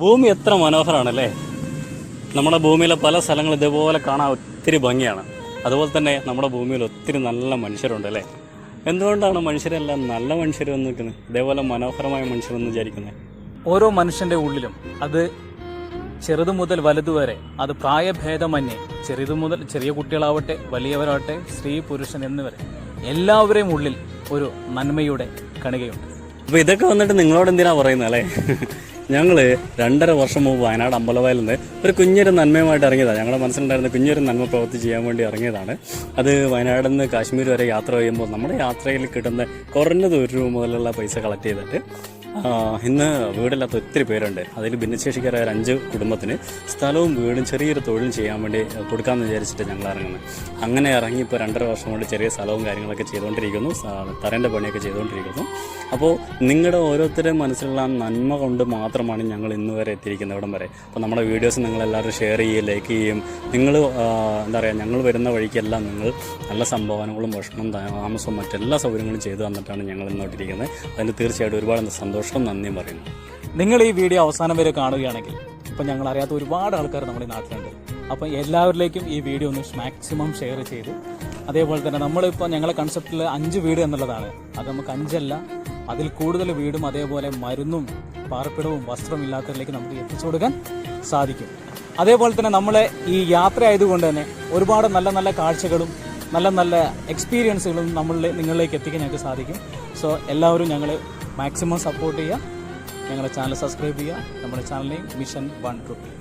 ഭൂമി എത്ര മനോഹരമാണല്ലേ. നമ്മുടെ ഭൂമിയിലെ പല സ്ഥലങ്ങളും ഇതേപോലെ കാണാൻ ഒത്തിരി ഭംഗിയാണ്. അതുപോലെ തന്നെ നമ്മുടെ ഭൂമിയിൽ ഒത്തിരി നല്ല മനുഷ്യരുണ്ട് അല്ലേ. എന്തുകൊണ്ടാണ് മനുഷ്യരെല്ലാം നല്ല മനുഷ്യരെന്ന് നിൽക്കുന്നത്, ഇതേപോലെ മനോഹരമായ മനുഷ്യരെന്ന് വിചാരിക്കുന്നത്? ഓരോ മനുഷ്യൻ്റെ ഉള്ളിലും, അത് ചെറുതു മുതൽ വലുതുവരെ, അത് പ്രായഭേദമന്യേ, ചെറുതു മുതൽ ചെറിയ കുട്ടികളാവട്ടെ, വലിയവരാവട്ടെ, സ്ത്രീ പുരുഷൻ എന്നിവരെ എല്ലാവരെയും ഉള്ളിൽ ഒരു നന്മയുടെ കണികയുണ്ട്. അപ്പോൾ ഇതൊക്കെ വന്നിട്ട് നിങ്ങളോട് എന്തിനാ പറയുന്നത് അല്ലേ? ഞങ്ങൾ 2.5 വർഷം മുമ്പ് വയനാട് അമ്പലവയലിൽ നിന്ന് ഒരു കുഞ്ഞൊരു നന്മയുമായിട്ട് ഇറങ്ങിയതാണ്. ഞങ്ങളുടെ മനസ്സിലുണ്ടായിരുന്ന കുഞ്ഞൊരു നന്മ പ്രവൃത്തി ചെയ്യാൻ വേണ്ടി ഇറങ്ങിയതാണ്. അത് വയനാട്ടിൽ നിന്ന് കാശ്മീർ വരെ യാത്ര ചെയ്യുമ്പോൾ നമ്മുടെ യാത്രയിൽ കിട്ടുന്ന കുറഞ്ഞത് 1 രൂപ മുതലുള്ള പൈസ കളക്ട് ചെയ്തിട്ട് ഇന്ന് വീടില്ലാത്ത ഒത്തിരി പേരുണ്ട്. അതിൽ ഭിന്നശേഷിക്കാരായ 5 കുടുംബത്തിന് സ്ഥലവും വീടും ചെറിയൊരു തൊഴിലും ചെയ്യാൻ വേണ്ടി കൊടുക്കാമെന്ന് വിചാരിച്ചിട്ട് ഞങ്ങൾ ഇറങ്ങുന്നത്. അങ്ങനെ ഇറങ്ങി ഇപ്പോൾ 2.5 വർഷം കൊണ്ട് ചെറിയ സ്ഥലവും കാര്യങ്ങളൊക്കെ ചെയ്തുകൊണ്ടിരിക്കുന്നു, തറേൻ്റെ പണിയൊക്കെ ചെയ്തുകൊണ്ടിരിക്കുന്നു. അപ്പോൾ നിങ്ങളുടെ ഓരോരുത്തരുടെയും മനസ്സിലുള്ള നന്മ കൊണ്ട് മാത്രമാണ് ഞങ്ങൾ ഇന്ന് വരെ എത്തിയിരിക്കുന്നത്, ഇവിടം വരെ. അപ്പോൾ നമ്മുടെ വീഡിയോസ് നിങ്ങളെല്ലാവരും ഷെയർ ചെയ്യുകയും ലൈക്ക് ചെയ്യുകയും നിങ്ങൾ എന്താ പറയുക, ഞങ്ങൾ വരുന്ന വഴിക്കെല്ലാം നിങ്ങൾ നല്ല സംഭാവനകളും ഭക്ഷണം താമസവും മറ്റെല്ലാ സൗകര്യങ്ങളും ചെയ്തു തന്നിട്ടാണ് ഞങ്ങൾ ഇന്നോട്ടിരിക്കുന്നത്. അതിന് തീർച്ചയായിട്ടും ഒരുപാട് സന്തോഷം, നന്ദിയും പറയുന്നു. നിങ്ങൾ ഈ വീഡിയോ അവസാനം വരെ കാണുകയാണെങ്കിൽ, ഇപ്പം ഞങ്ങൾ അറിയാത്ത ഒരുപാട് ആൾക്കാർ നമ്മുടെ ഈ നാട്ടിലുണ്ട്. അപ്പം എല്ലാവരിലേക്കും ഈ വീഡിയോ ഒന്ന് മാക്സിമം ഷെയർ ചെയ്ത്, അതേപോലെ തന്നെ നമ്മളിപ്പോൾ ഞങ്ങളെ കൺസെപ്റ്റിൽ 5 വീട് എന്നുള്ളതാണ്. അത് നമുക്ക് 5 അല്ല, അതിൽ കൂടുതൽ വീടും അതേപോലെ മരുന്നും പാർപ്പിടവും വസ്ത്രമില്ലാത്തവരിലേക്ക് നമുക്ക് എത്തിച്ചു കൊടുക്കാൻ സാധിക്കും. അതേപോലെ തന്നെ നമ്മളെ ഈ യാത്ര ആയതുകൊണ്ട് തന്നെ ഒരുപാട് നല്ല നല്ല കാഴ്ചകളും നല്ല നല്ല എക്സ്പീരിയൻസുകളും നിങ്ങളിലേക്ക് എത്തിക്കാൻ ഞങ്ങൾക്ക് സാധിക്കും. സോ എല്ലാവരും ഞങ്ങൾ മാക്സിമം സപ്പോർട്ട് ചെയ്യുക, ഞങ്ങളുടെ ചാനൽ സബ്സ്ക്രൈബ് ചെയ്യുക. നമ്മുടെ ചാനലിനെയും മിഷൻ 1 Rupee.